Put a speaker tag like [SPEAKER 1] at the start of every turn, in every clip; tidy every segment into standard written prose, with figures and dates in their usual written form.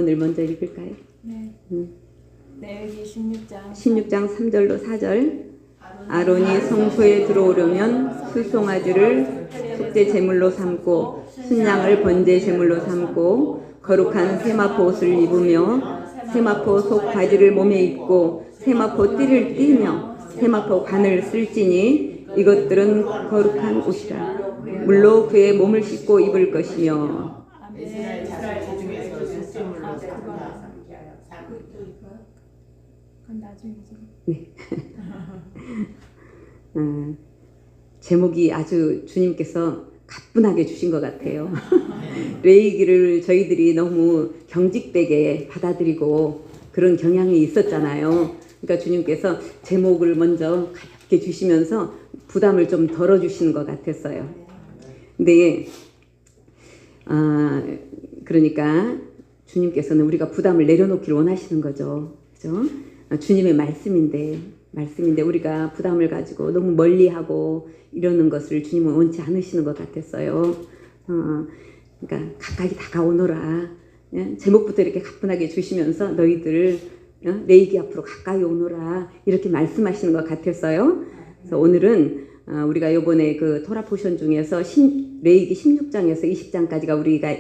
[SPEAKER 1] 오늘 먼저 읽을까요?
[SPEAKER 2] 네. 레위기 16장
[SPEAKER 1] 3절로 4절. 아론이 성소에 들어오려면 수송아지를 속죄 제물로 삼고 순양을 번제 제물로 삼고 거룩한 세마포 옷을 입으며 세마포 속 바지를 몸에 입고 세마포 띠를 띠며 세마포 관을 쓸지니 이것들은 거룩한 옷이라. 물로 그의 몸을 씻고 입을 것이며.
[SPEAKER 3] 이스라엘 지중에서 속죄물로
[SPEAKER 2] 그건 나중에
[SPEAKER 1] 네. 제목이 아주 주님께서 가뿐하게 주신 것 같아요. 레위기를 저희들이 너무 경직되게 받아들이고 그런 경향이 있었잖아요. 그러니까 주님께서 제목을 먼저 가볍게 주시면서 부담을 좀 덜어주시는 것 같았어요. 근데 그러니까 주님께서는 우리가 부담을 내려놓기를 원하시는 거죠. 그죠? 주님의 말씀인데 우리가 부담을 가지고 너무 멀리하고 이러는 것을 주님은 원치 않으시는 것 같았어요. 그러니까 가까이 다가오너라. 제목부터 이렇게 가뿐하게 주시면서 너희들 레위기 앞으로 가까이 오너라 이렇게 말씀하시는 것 같았어요. 그래서 오늘은 우리가 이번에 그 토라 포션 중에서 레위기 16장에서 20장까지가 우리가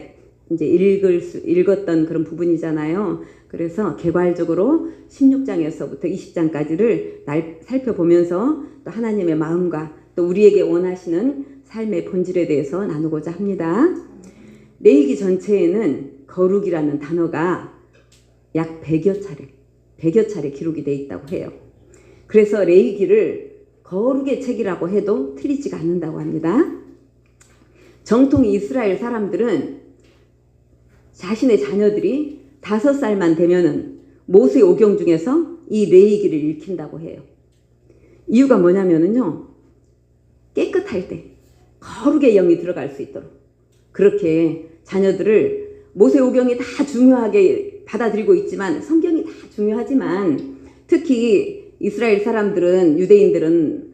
[SPEAKER 1] 이제 읽었던 그런 부분이잖아요. 그래서 개괄적으로 16장에서부터 20장까지를 살펴보면서 또 하나님의 마음과 또 우리에게 원하시는 삶의 본질에 대해서 나누고자 합니다. 레위기 전체에는 거룩이라는 단어가 약 100여 차례 기록이 되어 있다고 해요. 그래서 레위기를 거룩의 책이라고 해도 틀리지가 않는다고 합니다. 정통 이스라엘 사람들은 자신의 자녀들이 5살만 되면은 모세 오경 중에서 이 레위기를 읽힌다고 해요. 이유가 뭐냐면은요, 깨끗할 때 거룩의 영이 들어갈 수 있도록 그렇게 자녀들을 모세 오경이 다 중요하게 받아들이고 있지만 성경이 다 중요하지만 특히 이스라엘 사람들은 유대인들은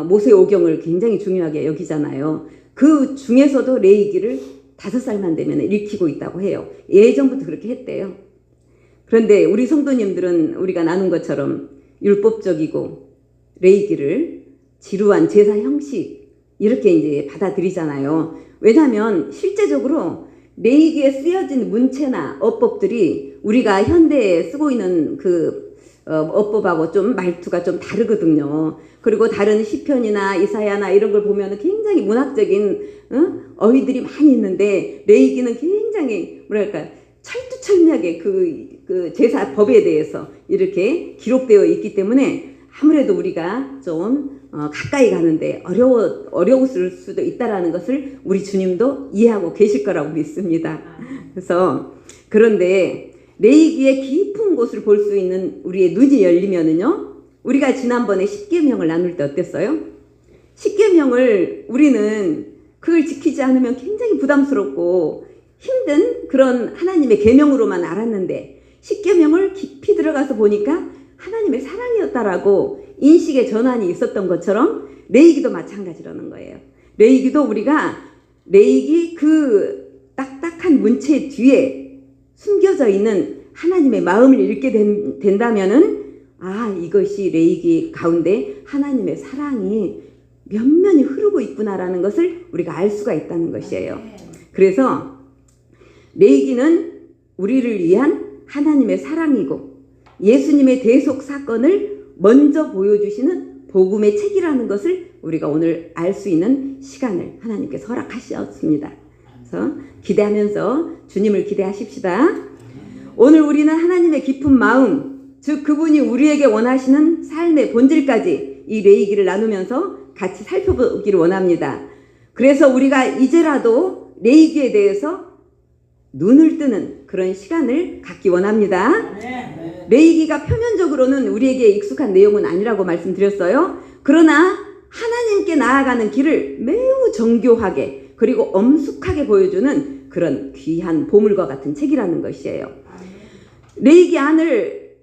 [SPEAKER 1] 모세 오경을 굉장히 중요하게 여기잖아요. 그 중에서도 레위기를 5살만 되면 읽히고 있다고 해요. 예전부터 그렇게 했대요. 그런데 우리 성도님들은 우리가 나눈 것처럼 율법적이고 레위기를 지루한 제사 형식 이렇게 이제 받아들이잖아요. 왜냐하면 실제적으로 레위기에 쓰여진 문체나 어법들이 우리가 현대에 쓰고 있는 그 어법하고 좀 말투가 좀 다르거든요. 그리고 다른 시편이나 이사야나 이런 걸 보면 굉장히 문학적인 어휘들이 많이 있는데 레위기는 굉장히 뭐랄까 철두철미하게 그 제사 법에 대해서 이렇게 기록되어 있기 때문에 아무래도 우리가 좀 가까이 가는데 어려웠을 수도 있다라는 것을 우리 주님도 이해하고 계실 거라고 믿습니다. 그래서 그런데 레위기의 깊은 곳을 볼 수 있는 우리의 눈이 열리면은요, 우리가 지난번에 십계명을 나눌 때 어땠어요? 십계명을 우리는 그걸 지키지 않으면 굉장히 부담스럽고 힘든 그런 하나님의 계명으로만 알았는데 십계명을 깊이 들어가서 보니까 하나님의 사랑이었다라고 인식의 전환이 있었던 것처럼 레위기도 마찬가지라는 거예요. 레위기도 우리가 레위기 그 딱딱한 문체 뒤에 숨겨져 있는 하나님의 마음을 읽게 된다면은 이것이 레위기 가운데 하나님의 사랑이 면면이 흐르고 있구나라는 것을 우리가 알 수가 있다는 것이에요. 그래서 레위기는 우리를 위한 하나님의 사랑이고 예수님의 대속 사건을 먼저 보여주시는 복음의 책이라는 것을 우리가 오늘 알 수 있는 시간을 하나님께서 허락하셨습니다. 그래서 기대하면서 주님을 기대하십시다. 오늘 우리는 하나님의 깊은 마음, 즉 그분이 우리에게 원하시는 삶의 본질까지 이 레위기를 나누면서 같이 살펴보기를 원합니다. 그래서 우리가 이제라도 레위기에 대해서 눈을 뜨는 그런 시간을 갖기 원합니다. 레위기가 표면적으로는 우리에게 익숙한 내용은 아니라고 말씀드렸어요. 그러나 하나님께 나아가는 길을 매우 정교하게 그리고 엄숙하게 보여주는 그런 귀한 보물과 같은 책이라는 것이에요. 레위기 안을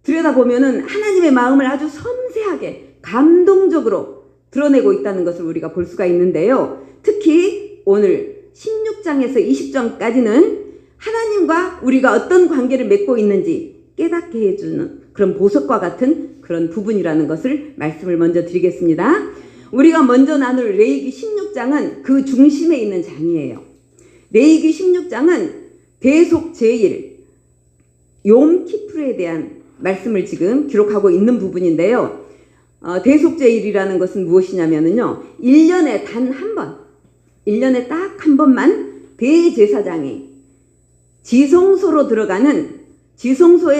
[SPEAKER 1] 들여다보면은 하나님의 마음을 아주 섬세하게 감동적으로 드러내고 있다는 것을 우리가 볼 수가 있는데요. 특히 오늘 16장에서 20장까지는 하나님과 우리가 어떤 관계를 맺고 있는지 깨닫게 해주는 그런 보석과 같은 그런 부분이라는 것을 말씀을 먼저 드리겠습니다. 우리가 먼저 나눌 레위기 16장은 그 중심에 있는 장이에요. 레위기 16장은 대속제일 욤키프르에 대한 말씀을 지금 기록하고 있는 부분인데요. 대속제일이라는 것은 무엇이냐면요, 1년에 단 한 번, 1년에 딱 한 번만 대제사장이 지성소에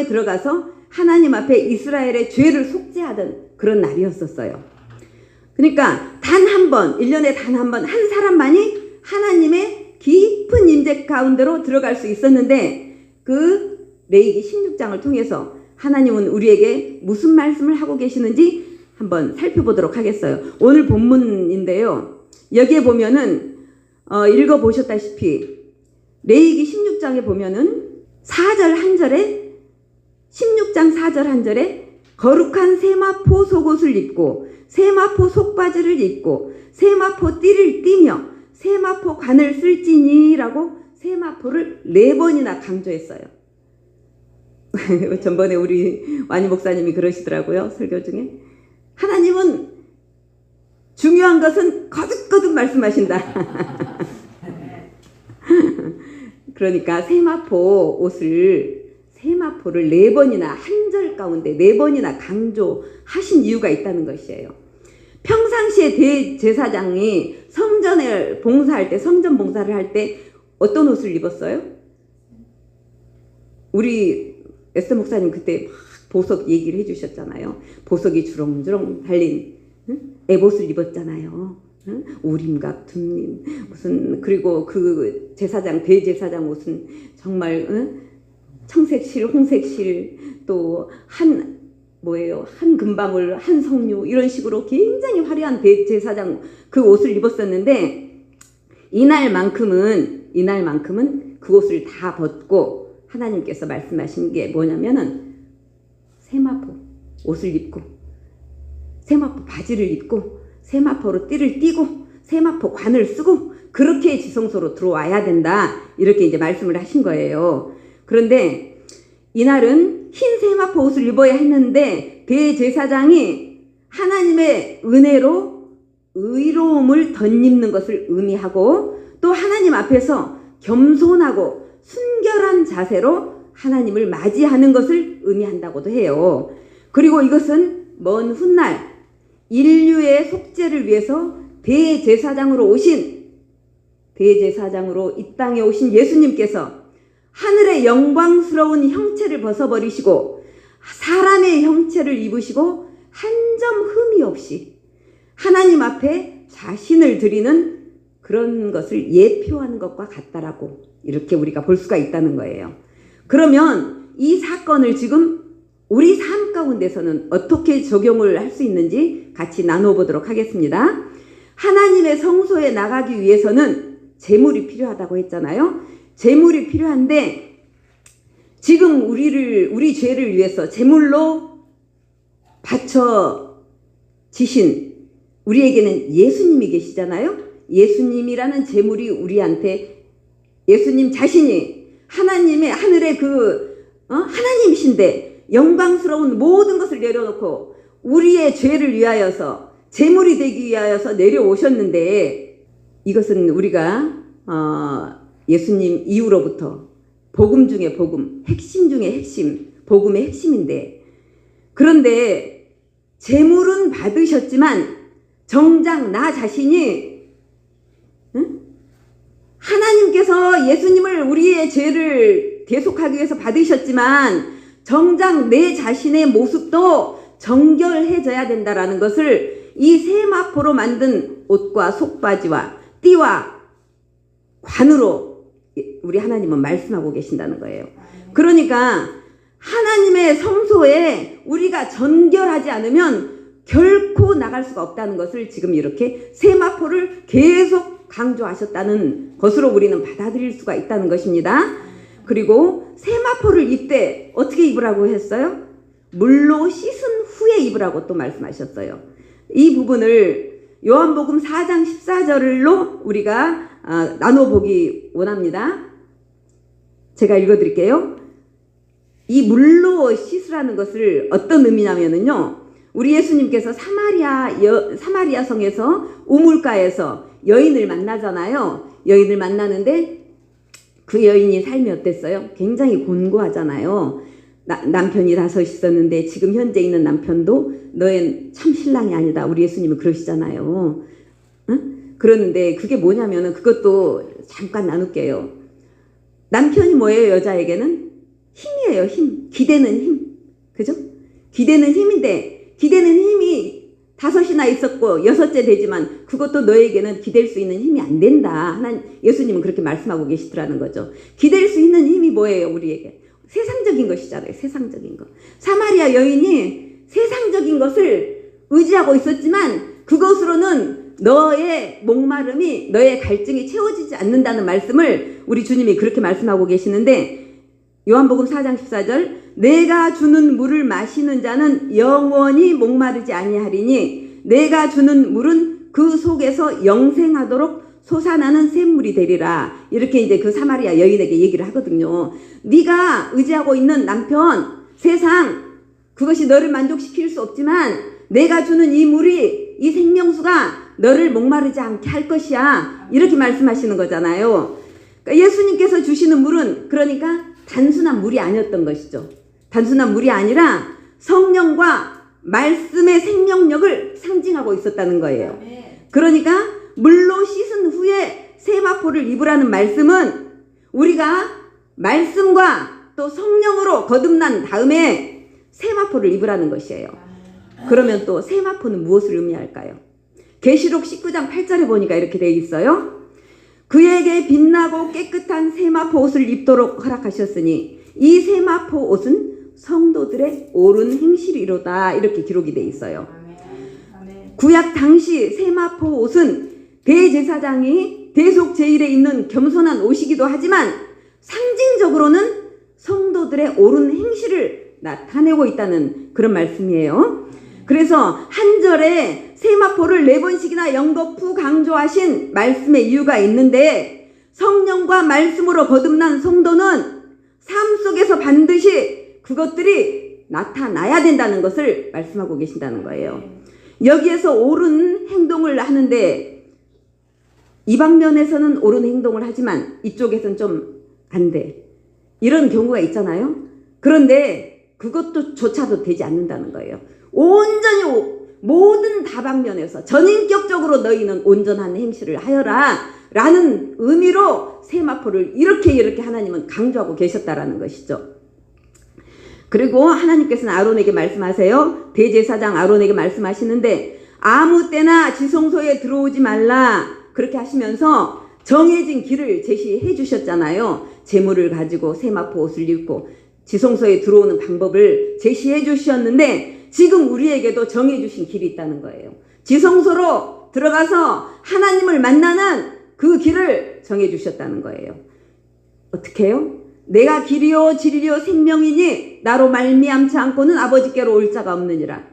[SPEAKER 1] 들어가서 하나님 앞에 이스라엘의 죄를 속죄하던 그런 날이었었어요. 그러니까 단 한 번, 1년에 단 한 번, 한 사람만이 하나님의 깊은 임재 가운데로 들어갈 수 있었는데, 그 레위기 16장을 통해서 하나님은 우리에게 무슨 말씀을 하고 계시는지 한번 살펴보도록 하겠어요. 오늘 본문인데요, 여기에 보면은 읽어보셨다시피 레위기 16장에 보면은 4절 한 절에, 16장 4절 한 절에 거룩한 세마포 속옷을 입고 세마포 속바지를 입고 세마포 띠를 띠며 세마포 관을 쓸지니라고 세마포를 4번이나 강조했어요. 전번에 우리 완희 목사님이 그러시더라고요, 설교 중에. 하나님은 중요한 것은 거듭거듭 말씀하신다. 그러니까 세마포를 4번이나 한 절 가운데 4번이나 강조하신 이유가 있다는 것이에요. 평상시에 대제사장이 성전을 봉사할 때, 성전 봉사를 할 때 어떤 옷을 입었어요? 우리 에스더 목사님 그때 막 보석 얘기를 해주셨잖아요. 보석이 주렁주렁 달린 에봇을 입었잖아요. 우림각, 둠림, 그리고 그 대제사장 옷은 정말 청색실, 홍색실, 또 한 금방울, 한 석류, 이런 식으로 굉장히 화려한 대제사장 그 옷을 입었었는데, 이날만큼은 그 옷을 다 벗고 하나님께서 말씀하신 게 뭐냐면은 세마포 옷을 입고 세마포 바지를 입고 세마포로 띠를 띠고 세마포 관을 쓰고 그렇게 지성소로 들어와야 된다, 이렇게 이제 말씀을 하신 거예요. 그런데 이날은 흰 세마포 옷을 입어야 했는데 대제사장이 하나님의 은혜로 의로움을 덧입는 것을 의미하고, 또 하나님 앞에서 겸손하고 순결한 자세로 하나님을 맞이하는 것을 의미한다고도 해요. 그리고 이것은 먼 훗날 인류의 속죄를 위해서 대제사장으로 이 땅에 오신 예수님께서 하늘의 영광스러운 형체를 벗어버리시고 사람의 형체를 입으시고 한 점 흠이 없이 하나님 앞에 자신을 드리는 그런 것을 예표하는 것과 같다라고 이렇게 우리가 볼 수가 있다는 거예요. 그러면 이 사건을 지금 우리 삶 가운데서는 어떻게 적용을 할 수 있는지 같이 나눠보도록 하겠습니다. 하나님의 성소에 나가기 위해서는 제물이 필요하다고 했잖아요. 제물이 필요한데, 지금 우리 죄를 위해서 제물로 바쳐지신 우리에게는 예수님이 계시잖아요. 예수님이라는 제물이 우리한테, 예수님 자신이 하나님의 하늘의 하나님이신데 영광스러운 모든 것을 내려놓고 우리의 죄를 위하여서 제물이 되기 위하여서 내려오셨는데, 이것은 우리가 예수님 이후로부터 복음 중에 복음, 핵심 중에 핵심, 복음의 핵심인데, 그런데 제물은 받으셨지만 정작 나 자신이 하나님께서 예수님을 우리의 죄를 대속하기 위해서 받으셨지만 정작 내 자신의 모습도 정결해져야 된다라는 것을 이 세마포로 만든 옷과 속바지와 띠와 관으로 우리 하나님은 말씀하고 계신다는 거예요. 그러니까 하나님의 성소에 우리가 정결하지 않으면 결코 나갈 수가 없다는 것을 지금 이렇게 세마포를 계속 강조하셨다는 것으로 우리는 받아들일 수가 있다는 것입니다. 그리고 세마포를 입되 어떻게 입으라고 했어요? 물로 씻은 후에 입으라고 또 말씀하셨어요. 이 부분을 요한복음 4장 14절로 우리가 나눠보기 원합니다. 제가 읽어드릴게요. 이 물로 씻으라는 것을 어떤 의미냐면요. 우리 예수님께서 사마리아 성에서 우물가에서 여인을 만나잖아요. 여인을 만나는데 그 여인이 삶이 어땠어요? 굉장히 곤고하잖아요. 남편이 5 있었는데 지금 현재 있는 남편도 너의 참 신랑이 아니다. 우리 예수님은 그러시잖아요. 응? 그러는데 그게 뭐냐면은 그것도 잠깐 나눌게요. 남편이 뭐예요? 여자에게는 힘이에요. 힘. 기대는 힘. 그죠? 기대는 힘인데 기대는 힘이 5이나 있었고 6째 되지만 그것도 너에게는 기댈 수 있는 힘이 안 된다. 예수님은 그렇게 말씀하고 계시더라는 거죠. 기댈 수 있는 힘이 뭐예요? 우리에게. 세상적인 것이잖아요. 세상적인 것. 사마리아 여인이 세상적인 것을 의지하고 있었지만 그것으로는 너의 목마름이 너의 갈증이 채워지지 않는다는 말씀을 우리 주님이 그렇게 말씀하고 계시는데 요한복음 4장 14절 내가 주는 물을 마시는 자는 영원히 목마르지 아니하리니 내가 주는 물은 그 속에서 영생하도록 솟아나는 샘물이 되리라. 이렇게 이제 그 사마리아 여인에게 얘기를 하거든요. 네가 의지하고 있는 남편, 세상 그것이 너를 만족시킬 수 없지만 내가 주는 이 물이 이 생명수가 너를 목마르지 않게 할 것이야. 이렇게 말씀하시는 거잖아요. 그러니까 예수님께서 주시는 물은 그러니까 단순한 물이 아니었던 것이죠. 단순한 물이 아니라 성령과 말씀의 생명력을 상징하고 있었다는 거예요. 그러니까 물로 씻은 후에 세마포를 입으라는 말씀은 우리가 말씀과 또 성령으로 거듭난 다음에 세마포를 입으라는 것이에요. 그러면 또 세마포는 무엇을 의미할까요? 계시록 19장 8절에 보니까 이렇게 되어 있어요. 그에게 빛나고 깨끗한 세마포 옷을 입도록 허락하셨으니 이 세마포 옷은 성도들의 옳은 행실이로다. 이렇게 기록이 되어 있어요. 구약 당시 세마포 옷은 대제사장이 대속제일에 입는 겸손한 옷이기도 하지만 상징적으로는 성도들의 옳은 행실을 나타내고 있다는 그런 말씀이에요. 그래서 한 절에 세마포를 4번씩이나 연거푸 강조하신 말씀의 이유가 있는데 성령과 말씀으로 거듭난 성도는 삶 속에서 반드시 그것들이 나타나야 된다는 것을 말씀하고 계신다는 거예요. 여기에서 옳은 행동을 하는데 이 방면에서는 옳은 행동을 하지만 이쪽에서는 좀 안 돼. 이런 경우가 있잖아요. 그런데 그것도 조차도 되지 않는다는 거예요. 온전히 모든 다방면에서 전인격적으로 너희는 온전한 행실을 하여라 라는 의미로 세마포를 이렇게 하나님은 강조하고 계셨다라는 것이죠. 그리고 하나님께서는 아론에게 말씀하세요. 대제사장 아론에게 말씀하시는데 아무 때나 지성소에 들어오지 말라 그렇게 하시면서 정해진 길을 제시해 주셨잖아요. 제물을 가지고 세마포 옷을 입고 지성소에 들어오는 방법을 제시해 주셨는데 지금 우리에게도 정해 주신 길이 있다는 거예요. 지성소로 들어가서 하나님을 만나는 그 길을 정해 주셨다는 거예요. 어떻게 해요? 내가 길이요 진리요 생명이니 나로 말미암지 않고는 아버지께로 올 자가 없느니라.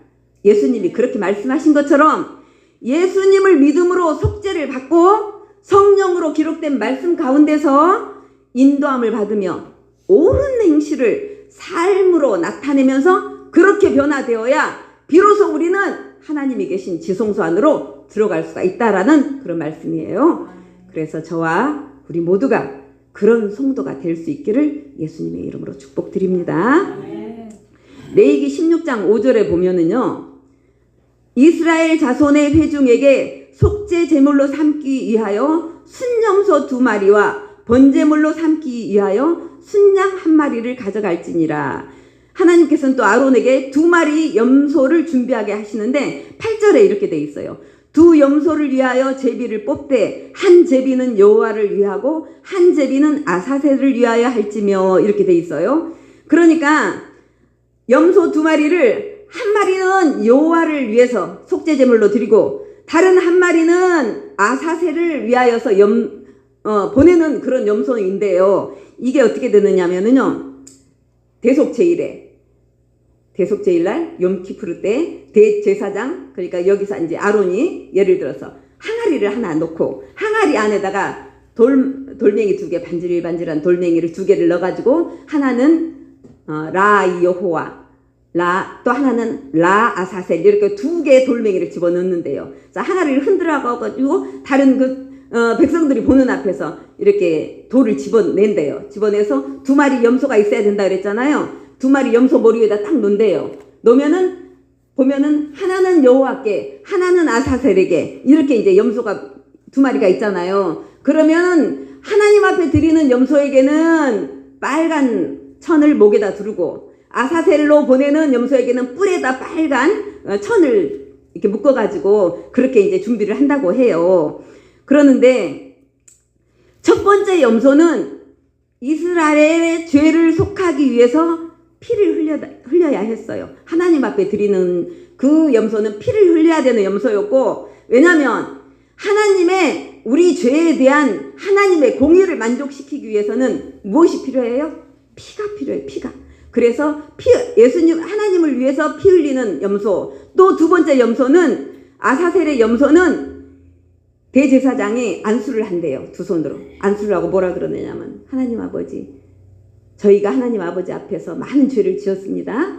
[SPEAKER 1] 예수님이 그렇게 말씀하신 것처럼 예수님을 믿음으로 속죄를 받고 성령으로 기록된 말씀 가운데서 인도함을 받으며 옳은 행실을 삶으로 나타내면서 그렇게 변화되어야 비로소 우리는 하나님이 계신 지성소 안으로 들어갈 수가 있다라는 그런 말씀이에요. 그래서 저와 우리 모두가 그런 성도가 될 수 있기를 예수님의 이름으로 축복드립니다. 레위기 16장 5절에 보면은요. 이스라엘 자손의 회중에게 속죄 제물로 삼기 위하여 순염소 2마리와 번제물로 삼기 위하여 순양 1마리를 가져갈지니라. 하나님께서는 또 아론에게 2마리 염소를 준비하게 하시는데 8절에 이렇게 돼 있어요. 2 염소를 위하여 제비를 뽑되 한 제비는 여호와를 위하고 한 제비는 아사셀을 위하여 할지며 이렇게 돼 있어요. 그러니까 염소 2마리를 한 마리는 여호와를 위해서 속죄제물로 드리고 다른 한 마리는 아사셀을 위하여서 보내는 그런 염소인데요. 이게 어떻게 되느냐면요. 대속제일날 욤키푸르 때 대제사장 그러니까 여기서 이제 아론이 예를 들어서 항아리를 하나 놓고 항아리 안에다가 돌멩이 2개, 반질반질한 돌멩이를 2개를 넣어가지고 하나는 라 여호와, 또 하나는 라 아사셀, 이렇게 2개의 돌멩이를 집어넣는데요. 자, 하나를 흔들어가지고 다른 백성들이 보는 앞에서 이렇게 돌을 집어낸대요. 집어내서 2마리 염소가 있어야 된다 그랬잖아요. 2마리 염소 머리 위에다 딱 놓는대요. 놓으면은 보면은 하나는 여호와께, 하나는 아사셀에게, 이렇게 이제 염소가 2마리가 있잖아요. 그러면 하나님 앞에 드리는 염소에게는 빨간 천을 목에다 두르고, 아사셀로 보내는 염소에게는 뿔에다 빨간 천을 이렇게 묶어가지고 그렇게 이제 준비를 한다고 해요. 그러는데 첫 번째 염소는 이스라엘의 죄를 속하기 위해서 피를 흘려야 했어요. 하나님 앞에 드리는 그 염소는 피를 흘려야 되는 염소였고, 왜냐하면 하나님의 우리 죄에 대한 하나님의 공의를 만족시키기 위해서는 무엇이 필요해요? 피가 필요해요. 피가. 그래서 예수님 하나님을 위해서 피 흘리는 염소, 또 2번째 염소는 아사셀의 염소는 대제사장이 안수를 한대요. 2손으로 안수를 하고 뭐라 그러느냐면, 하나님 아버지, 저희가 하나님 아버지 앞에서 많은 죄를 지었습니다.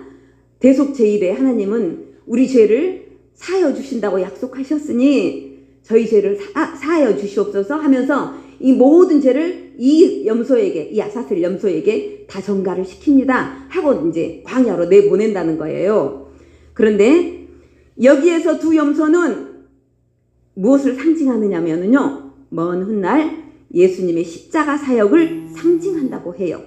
[SPEAKER 1] 대속제일에 하나님은 우리 죄를 사하여 주신다고 약속하셨으니 저희 죄를 사하여 주시옵소서 하면서 이 모든 죄를 이 염소에게, 이 아사셀 염소에게 다 전가를 시킵니다 하고 이제 광야로 내보낸다는 거예요. 그런데 여기에서 2 염소는 무엇을 상징하느냐면요, 먼 훗날 예수님의 십자가 사역을 상징한다고 해요.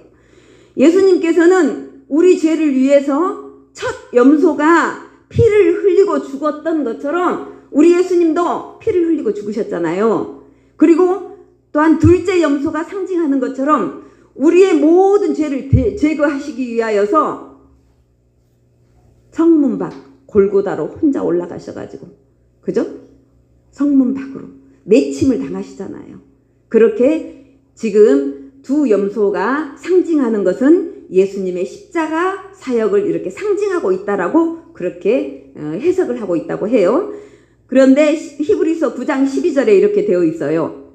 [SPEAKER 1] 예수님께서는 우리 죄를 위해서 첫 염소가 피를 흘리고 죽었던 것처럼 우리 예수님도 피를 흘리고 죽으셨잖아요. 그리고 또한 2째 염소가 상징하는 것처럼 우리의 모든 죄를 제거하시기 위하여서 성문 밖 골고다로 혼자 올라가셔가지고, 그죠? 성문 밖으로 내침을 당하시잖아요. 그렇게 지금 2 염소가 상징하는 것은 예수님의 십자가 사역을 이렇게 상징하고 있다라고 그렇게 해석을 하고 있다고 해요. 그런데 히브리서 9장 12절에 이렇게 되어 있어요.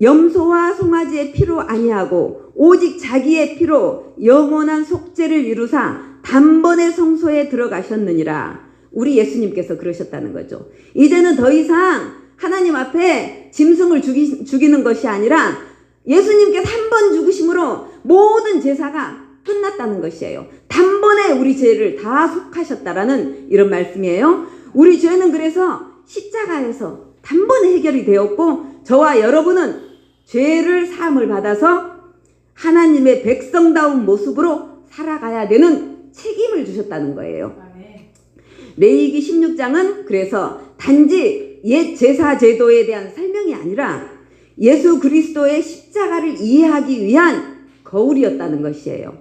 [SPEAKER 1] 염소와 송아지의 피로 아니하고 오직 자기의 피로 영원한 속죄를 이루사 단번에 성소에 들어가셨느니라. 우리 예수님께서 그러셨다는 거죠. 이제는 더 이상 하나님 앞에 짐승을 죽이는 것이 아니라 예수님께서 한 번 죽으심으로 모든 제사가 끝났다는 것이에요. 단번에 우리 죄를 다 속하셨다라는 이런 말씀이에요. 우리 죄는 그래서 십자가에서 단번에 해결이 되었고, 저와 여러분은 죄를 사함을 받아서 하나님의 백성다운 모습으로 살아가야 되는 책임을 주셨다는 거예요. 레위기 16장은 그래서 단지 옛 제사 제도에 대한 설명이 아니라 예수 그리스도의 십자가를 이해하기 위한 거울이었다는 것이에요.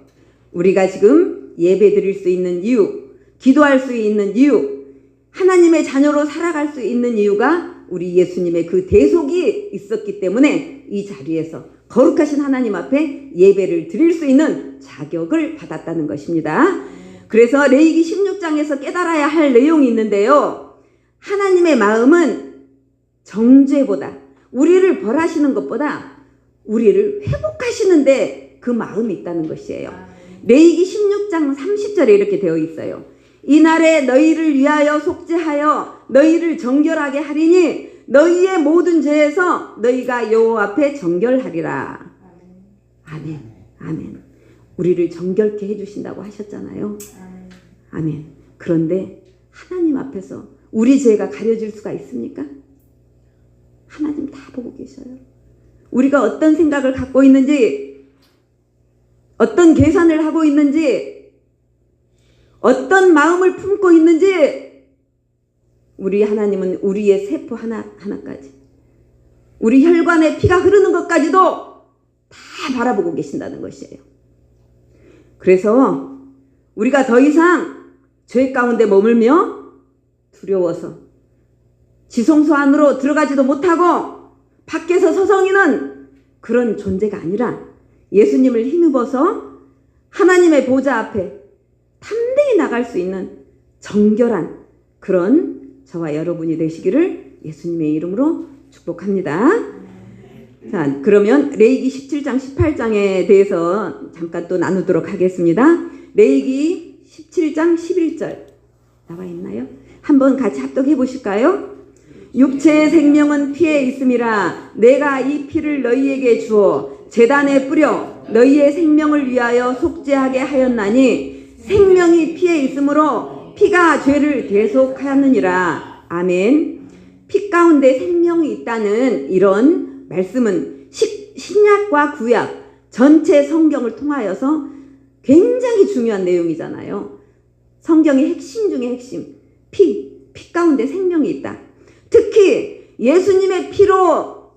[SPEAKER 1] 우리가 지금 예배 드릴 수 있는 이유, 기도할 수 있는 이유, 하나님의 자녀로 살아갈 수 있는 이유가 우리 예수님의 그 대속이 있었기 때문에 이 자리에서 거룩하신 하나님 앞에 예배를 드릴 수 있는 자격을 받았다는 것입니다. 그래서 레위기 16장에서 깨달아야 할 내용이 있는데요. 하나님의 마음은 정죄보다, 우리를 벌하시는 것보다 우리를 회복하시는데 그 마음이 있다는 것이에요. 레위기 16장 30절에 이렇게 되어 있어요. 이날에 너희를 위하여 속죄하여 너희를 정결하게 하리니 너희의 모든 죄에서 너희가 여호와 앞에 정결하리라. 아멘. 아멘. 우리를 정결케 해주신다고 하셨잖아요. 아멘. 그런데 하나님 앞에서 우리 죄가 가려질 수가 있습니까? 하나님 다 보고 계셔요. 우리가 어떤 생각을 갖고 있는지, 어떤 계산을 하고 있는지, 어떤 마음을 품고 있는지, 우리 하나님은 우리의 세포 하나까지, 우리 혈관에 피가 흐르는 것까지도 다 바라보고 계신다는 것이에요. 그래서 우리가 더 이상 죄 가운데 머물며 두려워서 지성소 안으로 들어가지도 못하고 밖에서 서성이는 그런 존재가 아니라 예수님을 힘입어서 하나님의 보좌 앞에 담대히 나갈 수 있는 정결한 그런 저와 여러분이 되시기를 예수님의 이름으로 축복합니다. 자, 그러면 레위기 17장 18장에 대해서 잠깐 또 나누도록 하겠습니다. 레위기 17장 11절 나와 있나요? 한번 같이 합독해 보실까요? 육체의 생명은 피에 있음이라 내가 이 피를 너희에게 주어 제단에 뿌려 너희의 생명을 위하여 속죄하게 하였나니 생명이 피에 있으므로 피가 죄를 대속하였느니라. 아멘. 피 가운데 생명이 있다는 이런 말씀은 신약과 구약 전체 성경을 통하여서 굉장히 중요한 내용이잖아요. 성경의 핵심 중에 핵심. 피 가운데 생명이 있다. 특히 예수님의 피로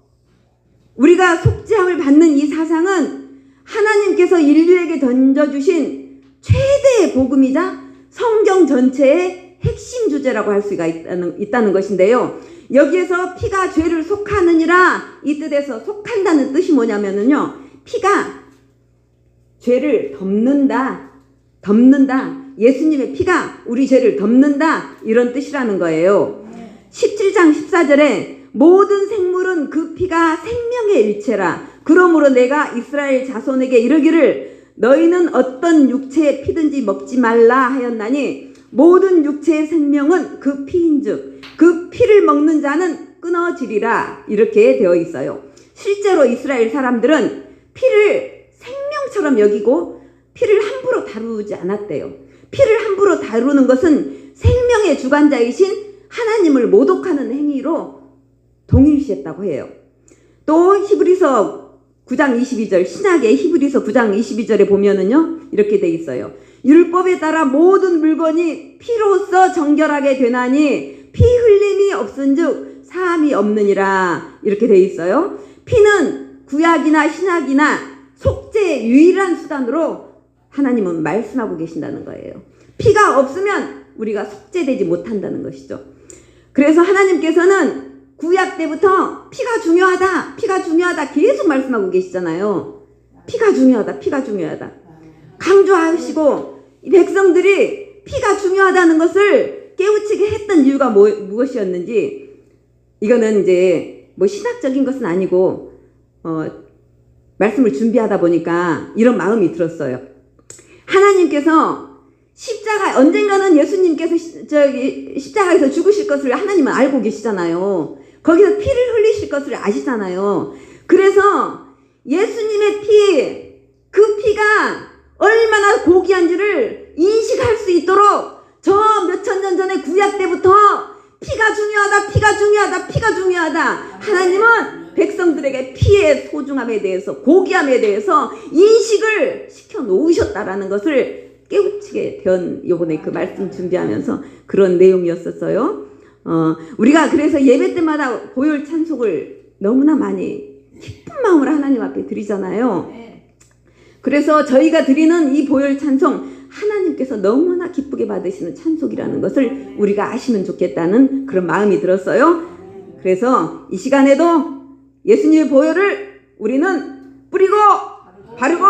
[SPEAKER 1] 우리가 속죄함을 받는 이 사상은 하나님께서 인류에게 던져주신 최대의 복음이자 성경 전체의 핵심 주제라고 할 수가 있다는 것인데요. 여기에서 피가 죄를 속하느니라 이 뜻에서 속한다는 뜻이 뭐냐면요. 피가 죄를 덮는다. 예수님의 피가 우리 죄를 덮는다. 이런 뜻이라는 거예요. 17장 14절에 모든 생물은 그 피가 생명의 일체라. 그러므로 내가 이스라엘 자손에게 이르기를 너희는 어떤 육체의 피든지 먹지 말라 하였나니 모든 육체의 생명은 그 피인즉 그 피를 먹는 자는 끊어지리라. 이렇게 되어 있어요. 실제로 이스라엘 사람들은 피를 생명처럼 여기고 피를 함부로 다루지 않았대요. 피를 함부로 다루는 것은 생명의 주관자이신 하나님을 모독하는 행위로 동일시했다고 해요. 또 히브리서 9장 22절 신약의 히브리서 9장 22절에 보면은요 이렇게 돼 있어요. 율법에 따라 모든 물건이 피로써 정결하게 되나니 피 흘림이 없은즉 사함이 없느니라. 이렇게 돼 있어요. 피는 구약이나 신약이나 속죄의 유일한 수단으로 하나님은 말씀하고 계신다는 거예요. 피가 없으면 우리가 속죄되지 못한다는 것이죠. 그래서 하나님께서는 구약 때부터 피가 중요하다 계속 말씀하고 계시잖아요. 피가 중요하다 강조하시고 이 백성들이 피가 중요하다는 것을 깨우치게 했던 이유가 무엇이었는지 이거는 이제 뭐 신학적인 것은 아니고 말씀을 준비하다 보니까 이런 마음이 들었어요. 하나님께서 언젠가는 예수님께서 십자가에서 죽으실 것을 하나님은 알고 계시잖아요. 거기서 피를 흘리실 것을 아시잖아요. 그래서 예수님의 그 피가 얼마나 고귀한지를 인식할 수 있도록 저 몇천 년 전에 구약 때부터 피가 중요하다. 하나님은 백성들에게 피의 소중함에 대해서 고귀함에 대해서 인식을 시켜 놓으셨다라는 것을 깨우치게 된 요번에 그 말씀 준비하면서 그런 내용이었었어요. 우리가 그래서 예배 때마다 보혈 찬송을 너무나 많이 기쁜 마음으로 하나님 앞에 드리잖아요. 그래서 저희가 드리는 이 보혈 찬송 하나님께서 너무나 기쁘게 받으시는 찬송이라는 것을 우리가 아시면 좋겠다는 그런 마음이 들었어요. 그래서 이 시간에도 예수님의 보혈을 우리는 뿌리고 바르고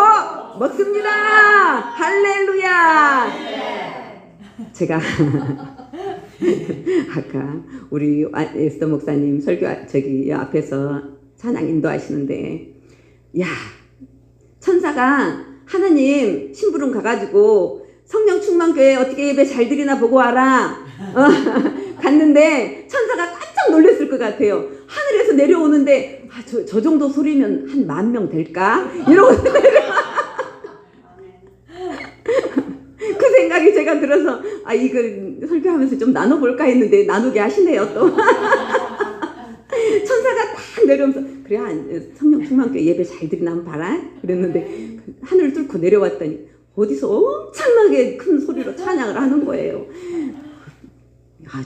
[SPEAKER 1] 먹습니다. 할렐루야. 제가 아까 우리 에스더 목사님 설교 앞에서 찬양 인도하시는데 야 천사가 하나님 심부름 가가지고 성령 충만교회 어떻게 예배 잘 드리나 보고 와라 갔는데 천사가 깜짝 놀랐을 것 같아요. 하늘에서 내려오는데 저 정도 소리면 한 10,000명 될까? 이러고 그 생각이 제가 들어서 이거 설교하면서 좀 나눠볼까 했는데 나누게 하시네요 또. 천사가 딱 내려오면서 그래 성령 충만교회 예배 잘 드리나 한번 봐라 그랬는데 하늘을 뚫고 내려왔더니 어디서 엄청나게 큰 소리로 찬양을 하는 거예요.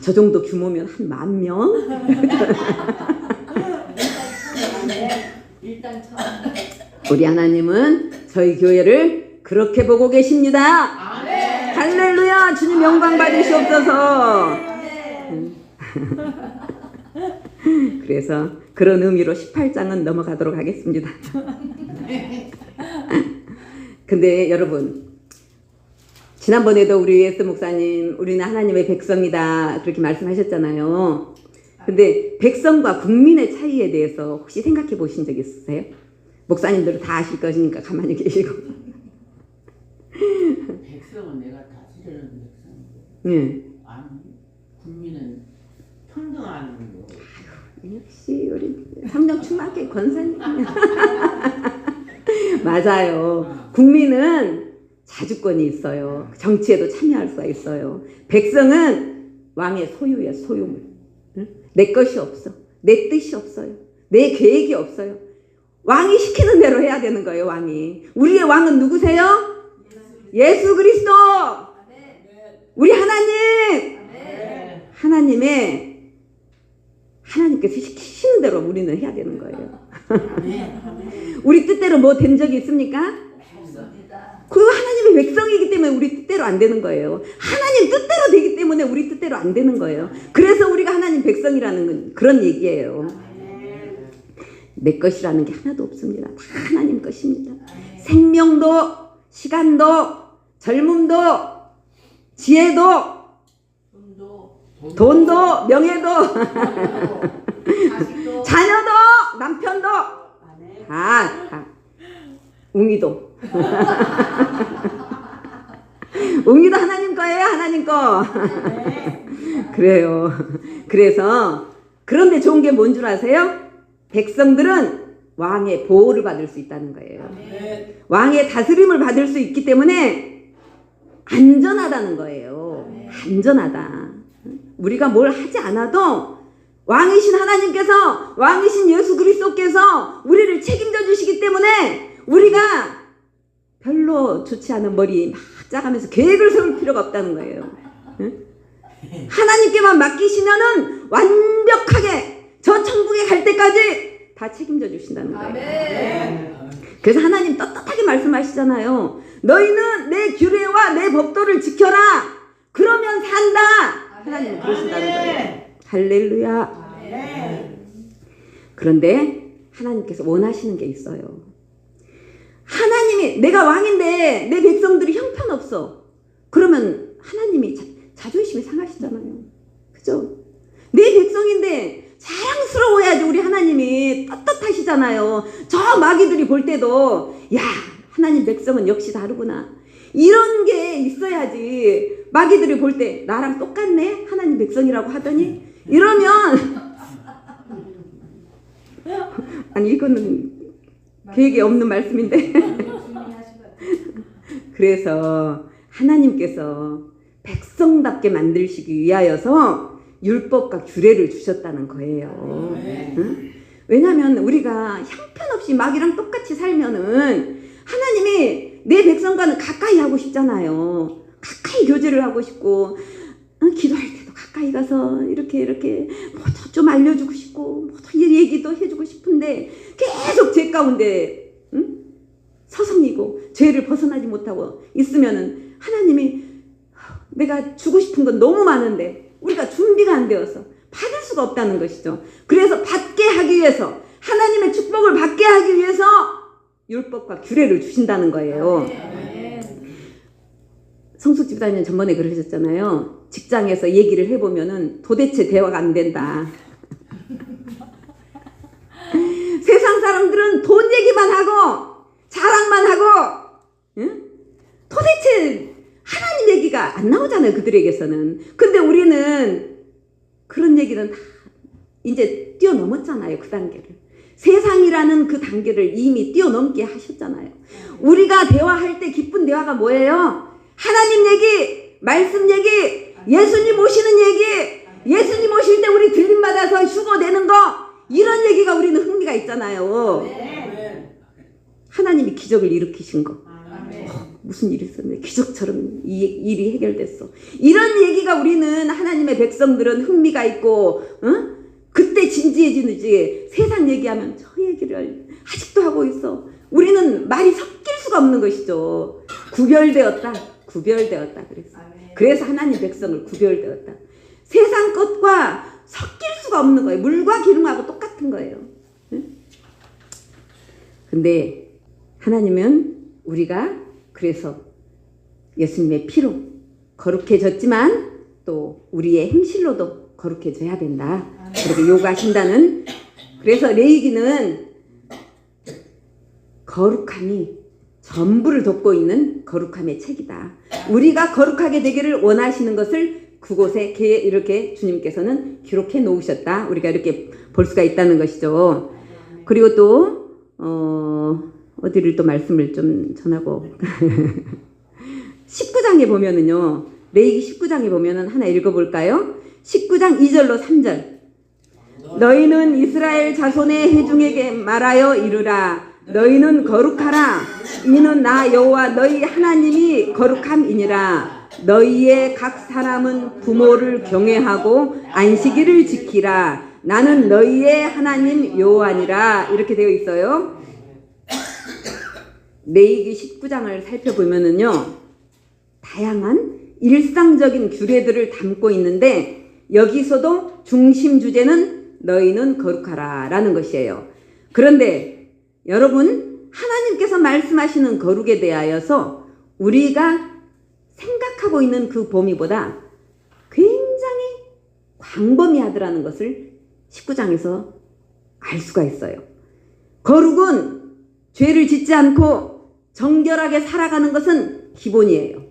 [SPEAKER 1] 저 정도 규모면 한 10,000명? 우리 하나님은 저희 교회를 그렇게 보고 계십니다. 할렐루야. 주님 영광 받으시옵소서. 그래서 그런 의미로 18장은 넘어가도록 하겠습니다. 근데 여러분 지난번에도 우리 에스더 목사님 우리는 하나님의 백성이다 그렇게 말씀하셨잖아요. 근데 백성과 국민의 차이에 대해서 혹시 생각해 보신 적 있으세요? 목사님들은 다 아실 것이니까 가만히 계시고.
[SPEAKER 3] 백성은 내가 다스리는 백성이고
[SPEAKER 1] 네.
[SPEAKER 3] 아니 국민은 평등한 거.
[SPEAKER 1] 역시 우리 삼정 충만계 권사님. 맞아요. 국민은 자주권이 있어요. 정치에도 참여할 수가 있어요. 백성은 왕의 소유야, 소유물. 응? 내 것이 없어. 내 뜻이 없어요. 내 계획이 없어요. 왕이 시키는 대로 해야 되는 거예요, 왕이. 우리의 왕은 누구세요? 예수 그리스도. 우리 하나님. 하나님께서 시키시는 대로 우리는 해야 되는 거예요. 우리 뜻대로 뭐 된 적이 있습니까? 그 하나님의 백성이기 때문에 우리 뜻대로 안 되는 거예요. 하나님 뜻대로 되기 때문에 우리 뜻대로 안 되는 거예요. 그래서 우리가 하나님 백성이라는 건 그런 얘기예요. 내 것이라는 게 하나도 없습니다. 다 하나님 것입니다. 생명도, 시간도, 젊음도, 지혜도, 돈도, 명예도, 자녀도, 남편도, 다. 웅이도. 웅이도 하나님 거예요, 하나님 거. 그래요. 그래서, 그런데 좋은 게 뭔 줄 아세요? 백성들은 왕의 보호를 받을 수 있다는 거예요. 왕의 다스림을 받을 수 있기 때문에 안전하다는 거예요. 안전하다. 우리가 뭘 하지 않아도 왕이신 하나님께서, 왕이신 예수 그리스도께서 우리를 책임져 주시기 때문에 우리가 별로 좋지 않은 머리 막 짜가면서 계획을 세울 필요가 없다는 거예요. 하나님께만 맡기시면은 완벽하게 저 천국에 갈 때까지 다 책임져 주신다는 거예요. 그래서 하나님 떳떳하게 말씀하시잖아요. 너희는 내 규례와 내 법도를 지켜라. 그러면 산다. 하나님은 그러신다는 거예요. 할렐루야. 그런데 하나님께서 원하시는 게 있어요. 하나님이 내가 왕인데 내 백성들이 형편없어. 그러면 하나님이 자존심이 상하시잖아요. 그죠? 내 백성인데 자랑스러워야지. 우리 하나님이 떳떳하시잖아요. 저 마귀들이 볼 때도 야, 하나님 백성은 역시 다르구나. 이런 게 있어야지. 마귀들이 볼 때 나랑 똑같네? 하나님 백성이라고 하더니 이러면 아니 이거는 계획에 없는 말씀인데 그래서 하나님께서 백성답게 만들시기 위하여서 율법과 규례를 주셨다는 거예요. 응? 왜냐하면 우리가 형편없이 마귀랑 똑같이 살면은 하나님이 내 백성과는 가까이 하고 싶잖아요. 가까이 교제를 하고 싶고 기도할 때도 가까이 가서 이렇게 뭐 더 좀 알려주고 싶고 뭐 더 얘기도 해주고 싶은데 계속 죄 가운데 서성이고 죄를 벗어나지 못하고 있으면은 하나님이 내가 주고 싶은 건 너무 많은데 우리가 준비가 안 되어서 받을 수가 없다는 것이죠. 그래서 받게 하기 위해서 하나님의 축복을 받게 하기 위해서 율법과 규례를 주신다는 거예요. 성숙 집사님 전번에 그러셨잖아요. 직장에서 얘기를 해보면은 도대체 대화가 안 된다. 세상 사람들은 돈 얘기만 하고 자랑만 하고 응? 도대체 하나님 얘기가 안 나오잖아요. 그들에게서는. 근데 우리는 그런 얘기는 다 이제 뛰어넘었잖아요. 그 단계를. 세상이라는 그 단계를 이미 뛰어넘게 하셨잖아요. 우리가 대화할 때 기쁜 대화가 뭐예요? 하나님 얘기, 말씀 얘기, 예수님 오시는 얘기, 예수님 오실 때 우리 들림받아서 휴거 내는 거, 이런 얘기가 우리는 흥미가 있잖아요. 하나님이 기적을 일으키신 거. 무슨 일이 있었네. 기적처럼 이 일이 해결됐어. 이런 얘기가 우리는 하나님의 백성들은 흥미가 있고 그때 진지해지는지 세상 얘기하면 저 얘기를 아직도 하고 있어. 우리는 말이 섞일 수가 없는 것이죠. 구별되었다. 그래서 하나님 백성을 구별되었다. 세상 것과 섞일 수가 없는 거예요. 물과 기름하고 똑같은 거예요. 근데 하나님은 우리가 그래서 예수님의 피로 거룩해졌지만 또 우리의 행실로도 거룩해져야 된다. 그렇게 요구하신다는. 그래서 레위기는 거룩함이 전부를 덮고 있는 거룩함의 책이다. 우리가 거룩하게 되기를 원하시는 것을 그곳에 이렇게 주님께서는 기록해 놓으셨다. 우리가 이렇게 볼 수가 있다는 것이죠. 그리고 또 어디를 또 말씀을 좀 전하고 19장에 보면은요. 레위기 19장에 보면은 하나 읽어볼까요? 19장 2절로 3절. 너희는 이스라엘 자손의 회중에게 말하여 이르라. 너희는 거룩하라. 이는 나 여호와 너희 하나님이 거룩함이니라. 너희의 각 사람은 부모를 경외하고 안식일을 지키라. 나는 너희의 하나님 여호와니라. 이렇게 되어 있어요. 레위기 19장을 살펴보면은요. 다양한 일상적인 규례들을 담고 있는데 여기서도 중심 주제는 너희는 거룩하라 라는 것이에요. 그런데 여러분, 하나님께서 말씀하시는 거룩에 대하여서 우리가 생각하고 있는 그 범위보다 굉장히 광범위하더라는 것을 19장에서 알 수가 있어요. 거룩은 죄를 짓지 않고 정결하게 살아가는 것은 기본이에요.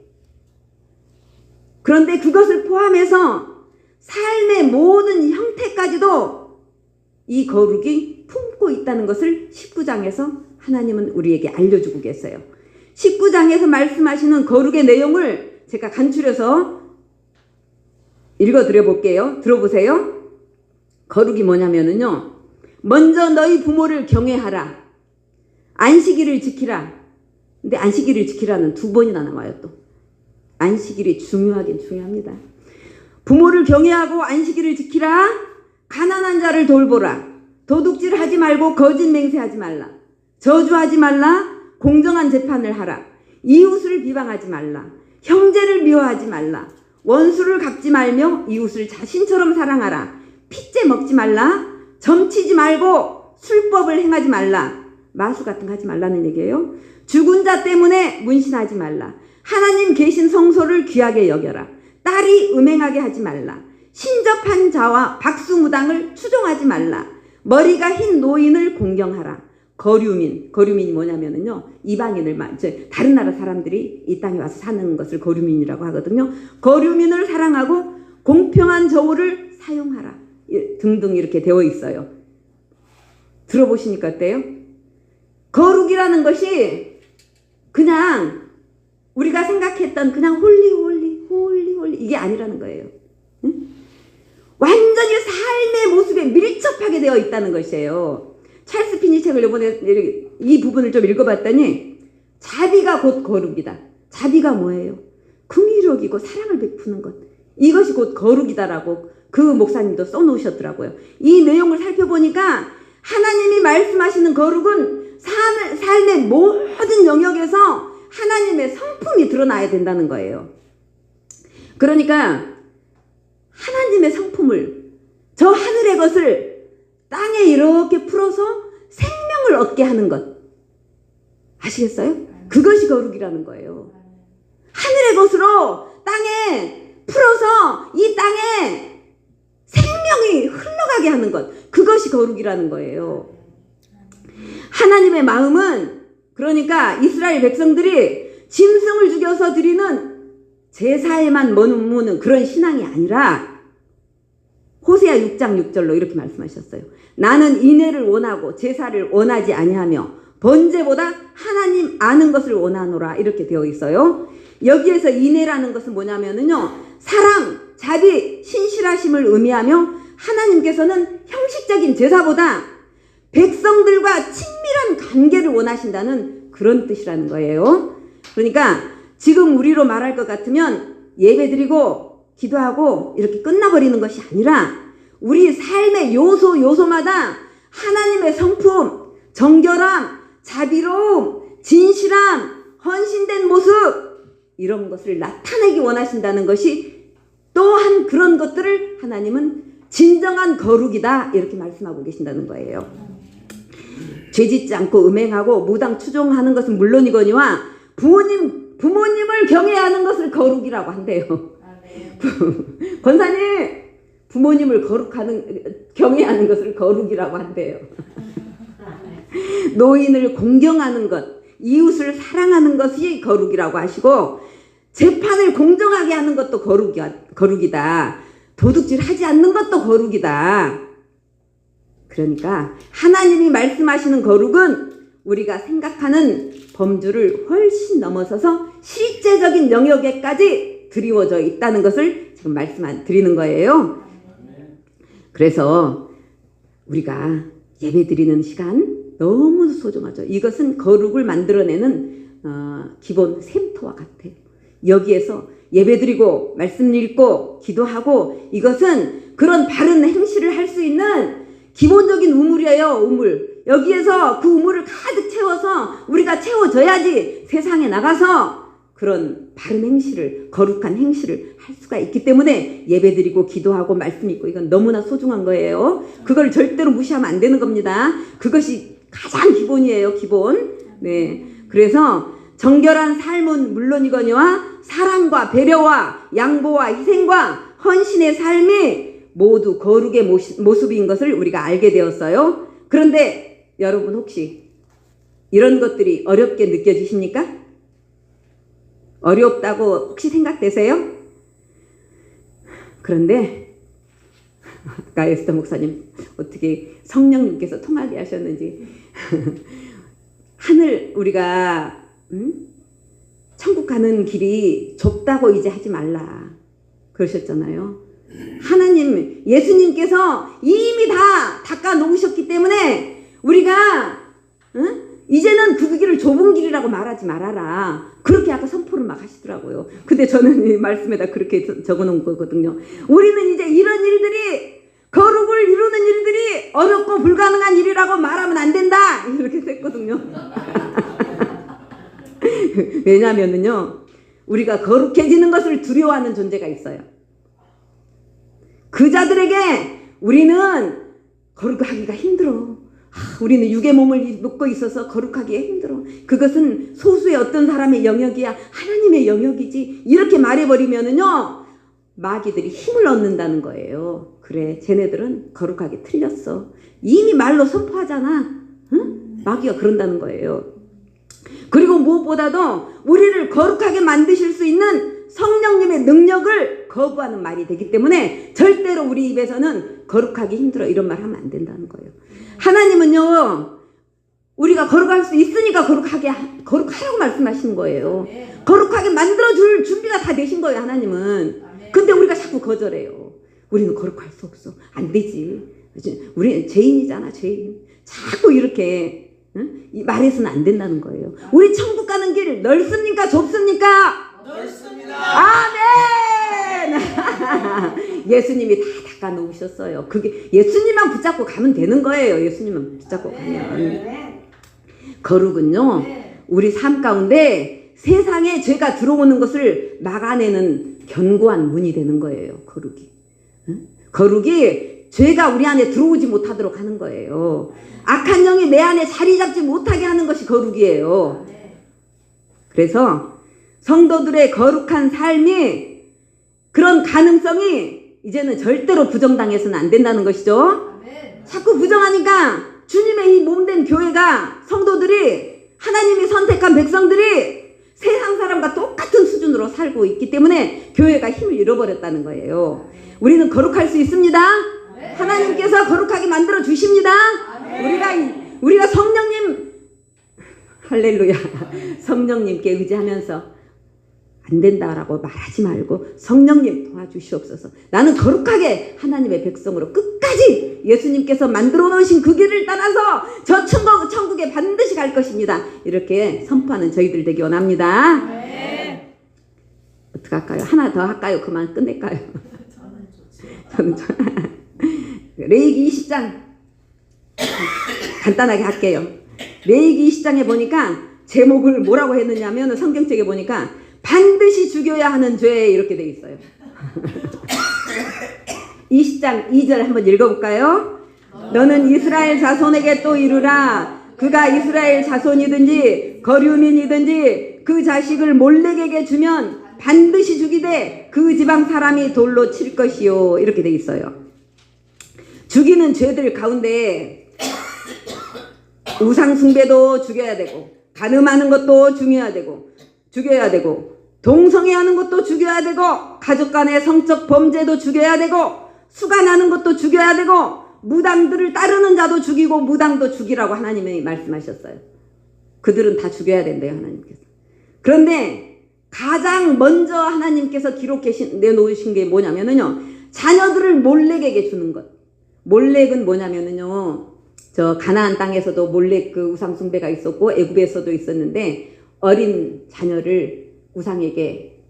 [SPEAKER 1] 그런데 그것을 포함해서 삶의 모든 형태까지도 이 거룩이 품고 있다는 것을 19장에서 하나님은 우리에게 알려주고 계세요. 19장에서 말씀하시는 거룩의 내용을 제가 간추려서 읽어드려 볼게요. 들어보세요. 거룩이 뭐냐면요. 먼저 너희 부모를 경외하라. 안식일을 지키라. 근데 안식일을 지키라는 두 번이나 나와요 또. 안식일이 중요하긴 중요합니다. 부모를 경외하고 안식일을 지키라. 가난한 자를 돌보라. 도둑질하지 말고 거짓 맹세하지 말라. 저주하지 말라. 공정한 재판을 하라. 이웃을 비방하지 말라. 형제를 미워하지 말라. 원수를 갚지 말며 이웃을 자신처럼 사랑하라. 핏째 먹지 말라. 점치지 말고 술법을 행하지 말라. 마수 같은 거 하지 말라는 얘기예요. 죽은 자 때문에 문신하지 말라. 하나님 계신 성소를 귀하게 여겨라. 딸이 음행하게 하지 말라. 신접한 자와 박수무당을 추종하지 말라. 머리가 흰 노인을 공경하라. 거류민이 뭐냐면요. 이방인을, 다른 나라 사람들이 이 땅에 와서 사는 것을 거류민이라고 하거든요. 거류민을 사랑하고 공평한 저울을 사용하라. 등등 이렇게 되어 있어요. 들어보시니까 어때요? 거룩이라는 것이 그냥 우리가 생각했던 그냥 홀리 이게 아니라는 거예요. 응? 완전히 삶의 모습에 밀접하게 되어 있다는 것이에요. 찰스 피니 책을 이번에 이 부분을 좀 읽어봤더니 자비가 곧 거룩이다. 자비가 뭐예요? 긍휼력이고 사랑을 베푸는 것. 이것이 곧 거룩이다라고 그 목사님도 써놓으셨더라고요. 이 내용을 살펴보니까 하나님이 말씀하시는 거룩은 삶의 모든 영역에서 하나님의 성품이 드러나야 된다는 거예요. 그러니까 하나님의 성품을, 저 하늘의 것을 땅에 이렇게 풀어서 생명을 얻게 하는 것. 아시겠어요? 그것이 거룩이라는 거예요. 하늘의 것으로 땅에 풀어서 이 땅에 생명이 흘러가게 하는 것. 그것이 거룩이라는 거예요. 하나님의 마음은, 그러니까 이스라엘 백성들이 짐승을 죽여서 드리는 제사에만 머무는 그런 신앙이 아니라 호세아 6장 6절로 이렇게 말씀하셨어요. 나는 인애를 원하고 제사를 원하지 아니하며 번제보다 하나님 아는 것을 원하노라. 이렇게 되어 있어요. 여기에서 인애라는 것은 뭐냐면요. 사랑, 자비, 신실하심을 의미하며 하나님께서는 형식적인 제사보다 백성들과 친밀한 관계를 원하신다는 그런 뜻이라는 거예요. 그러니까 지금 우리로 말할 것 같으면 예배드리고 기도하고 이렇게 끝나버리는 것이 아니라 우리 삶의 요소마다 하나님의 성품, 정결함, 자비로움, 진실함, 헌신된 모습, 이런 것을 나타내기 원하신다는 것이 또한 그런 것들을 하나님은 진정한 거룩이다 이렇게 말씀하고 계신다는 거예요. 죄짓지 않고 음행하고 무당 추종하는 것은 물론이거니와 부모님을 경외하는 것을 거룩이라고 한대요. 권사님, 부모님을 경외하는 것을 거룩이라고 한대요. 노인을 공경하는 것, 이웃을 사랑하는 것이 거룩이라고 하시고, 재판을 공정하게 하는 것도 거룩이다. 도둑질 하지 않는 것도 거룩이다. 그러니까 하나님이 말씀하시는 거룩은 우리가 생각하는 범주를 훨씬 넘어서서 실제적인 영역에까지 드리워져 있다는 것을 지금 드리는 거예요. 그래서 우리가 예배 드리는 시간 너무 소중하죠. 이것은 거룩을 만들어내는 기본 샘터와 같아요. 여기에서 예배 드리고 말씀 읽고 기도하고, 이것은 그런 바른 행실을 할 수 있는 기본적인 우물이에요. 우물. 여기에서 그 우물을 가득 채워서 우리가 채워줘야지 세상에 나가서 그런 바른 행실을, 거룩한 행실을 할 수가 있기 때문에 예배 드리고 기도하고 말씀 읽고, 이건 너무나 소중한 거예요. 그걸 절대로 무시하면 안 되는 겁니다. 그것이 가장 기본이에요. 기본. 네. 그래서 정결한 삶은 물론이거니와 사랑과 배려와 양보와 희생과 헌신의 삶이 모두 거룩의 모습인 것을 우리가 알게 되었어요. 그런데 여러분, 혹시 이런 것들이 어렵게 느껴지십니까? 어렵다고 혹시 생각되세요? 그런데 아까 에스더 목사님 어떻게 성령님께서 통하게 하셨는지 하늘, 우리가 천국 가는 길이 좁다고 이제 하지 말라 그러셨잖아요. 하나님, 예수님께서 이미 다 닦아 놓으셨기 때문에 우리가 이제는 그 길을 좁은 길이라고 말하지 말아라. 그렇게 아까 선포를 막 하시더라고요. 근데 저는 이 말씀에다 그렇게 적어놓은 거거든요. 우리는 이제 이런 일들이, 거룩을 이루는 일들이 어렵고 불가능한 일이라고 말하면 안 된다, 이렇게 했거든요. 왜냐하면요, 우리가 거룩해지는 것을 두려워하는 존재가 있어요. 그 자들에게 우리는 거룩하기가 힘들어. 우리는 육의 몸을 입고 있어서 거룩하기가 힘들어. 그것은 소수의 어떤 사람의 영역이야, 하나님의 영역이지, 이렇게 말해버리면은요, 마귀들이 힘을 얻는다는 거예요. 그래, 쟤네들은 거룩하게 틀렸어. 이미 말로 선포하잖아. 응? 마귀가 그런다는 거예요. 그리고 무엇보다도 우리를 거룩하게 만드실 수 있는 성령님의 능력을 거부하는 말이 되기 때문에 절대로 우리 입에서는 거룩하기 힘들어, 이런 말 하면 안 된다는 거예요. 하나님은요, 우리가 거룩할 수 있으니까 거룩하라고 말씀하시는 거예요. 거룩하게 만들어줄 준비가 다 되신 거예요, 하나님은. 근데 우리가 자꾸 거절해요. 우리는 거룩할 수 없어. 안 되지. 우리는 죄인이잖아, 죄인. 자꾸 이렇게 말해서는 안 된다는 거예요. 우리 천국 가는 길 넓습니까? 좁습니까?
[SPEAKER 3] 넓습니다.
[SPEAKER 1] 아멘! 예수님이 다 닦아 놓으셨어요. 그게 예수님만 붙잡고 가면 되는 거예요. 예수님만 붙잡고 가면. 거룩은요, 우리 삶 가운데 세상에 죄가 들어오는 것을 막아내는 견고한 문이 되는 거예요. 거룩이. 거룩이 죄가 우리 안에 들어오지 못하도록 하는 거예요. 악한 영이 내 안에 자리 잡지 못하게 하는 것이 거룩이에요. 그래서 성도들의 거룩한 삶이, 그런 가능성이 이제는 절대로 부정당해서는 안 된다는 것이죠. 자꾸 부정하니까 주님의 이 몸된 교회가, 성도들이, 하나님이 선택한 백성들이 세상 사람과 똑같은 수준으로 살고 있기 때문에 교회가 힘을 잃어버렸다는 거예요. 우리는 거룩할 수 있습니다. 하나님께서 거룩하게 만들어 주십니다. 우리가 성령님, 할렐루야, 성령님께 의지하면서 안 된다라고 말하지 말고, 성령님 도와주시옵소서. 나는 거룩하게 하나님의 백성으로 끝까지 예수님께서 만들어 놓으신 그 길을 따라서 저 천국에 반드시 갈 것입니다. 이렇게 선포하는 저희들 되기 원합니다. 어떻게 할까요? 하나 더 할까요? 그만 끝낼까요? 저는 레위기 20장 간단하게 할게요. 레위기 20장에 보니까 제목을 뭐라고 했느냐면, 성경책에 보니까 반드시 죽여야 하는 죄, 이렇게 돼 있어요. 20장 2절 한번 읽어볼까요? 너는 이스라엘 자손에게 또 이르라. 그가 이스라엘 자손이든지 거류민이든지 그 자식을 몰렉에게 주면 반드시 죽이되 그 지방 사람이 돌로 칠 것이요. 이렇게 돼 있어요. 죽이는 죄들 가운데 우상 숭배도 죽여야 되고, 간음하는 것도 죽여야 되고, 동성애하는 것도 죽여야 되고, 가족 간의 성적 범죄도 죽여야 되고, 수간하는 것도 죽여야 되고, 무당들을 따르는 자도 죽이고 무당도 죽이라고 하나님이 말씀하셨어요. 그들은 다 죽여야 된대요, 하나님께서. 그런데 가장 먼저 하나님께서 내놓으신 게 뭐냐면은요, 자녀들을 몰렉에게 주는 것. 몰렉은 뭐냐면은요, 저 가나안 땅에서도 몰렉 그 우상 숭배가 있었고 애굽에서도 있었는데, 어린 자녀를 우상에게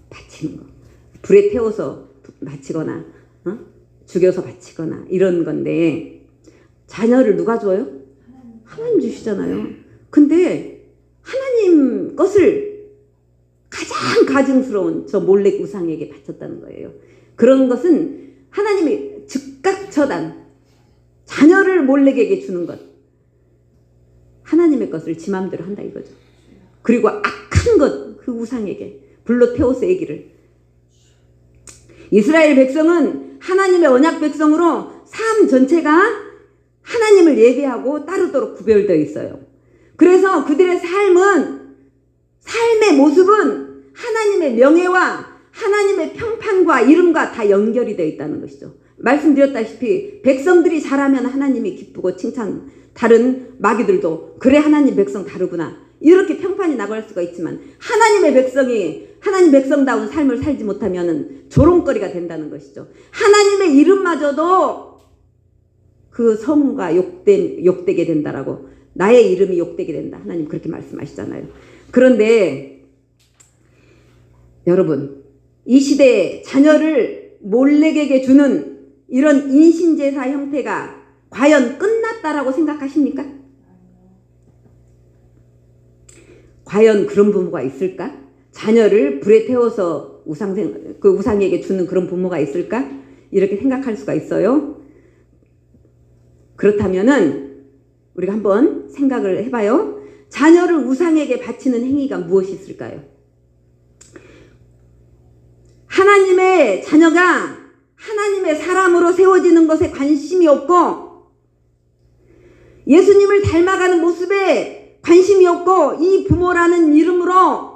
[SPEAKER 1] 바치는 거. 불에 태워서 바치거나 죽여서 바치거나 이런 건데, 자녀를 누가 줘요? 하나님 주시잖아요. 근데 하나님 것을 가장 가증스러운 저 몰렉 우상에게 바쳤다는 거예요. 그런 것은 하나님이 즉각 처단, 자녀를 몰렉에게 주는 것, 하나님의 것을 지 맘대로 한다 이거죠. 그리고 악한 것, 그 우상에게 불로 태워서 애기를. 이스라엘 백성은 하나님의 언약 백성으로 삶 전체가 하나님을 예배하고 따르도록 구별되어 있어요. 그래서 그들의 삶의 모습은 하나님의 명예와 하나님의 평판과 이름과 다 연결이 되어 있다는 것이죠. 말씀드렸다시피 백성들이 잘하면 하나님이 기쁘고 칭찬, 다른 마귀들도 그래 하나님 백성 다르구나 이렇게 평판이 나갈 수가 있지만, 하나님의 백성이 하나님 백성다운 삶을 살지 못하면 조롱거리가 된다는 것이죠. 하나님의 이름마저도 그 성우가 욕되게 된다라고, 나의 이름이 욕되게 된다, 하나님 그렇게 말씀하시잖아요. 그런데 여러분, 이 시대에 자녀를 몰렉에게 주는 이런 인신제사 형태가 과연 끝났다라고 생각하십니까? 과연 그런 부모가 있을까? 자녀를 불에 태워서 우상에게 주는 그런 부모가 있을까? 이렇게 생각할 수가 있어요. 그렇다면은 우리가 한번 생각을 해봐요. 자녀를 우상에게 바치는 행위가 무엇이 있을까요? 하나님의 자녀가 하나님의 사람으로 세워지는 것에 관심이 없고, 예수님을 닮아가는 모습에 관심이 없고, 이 부모라는 이름으로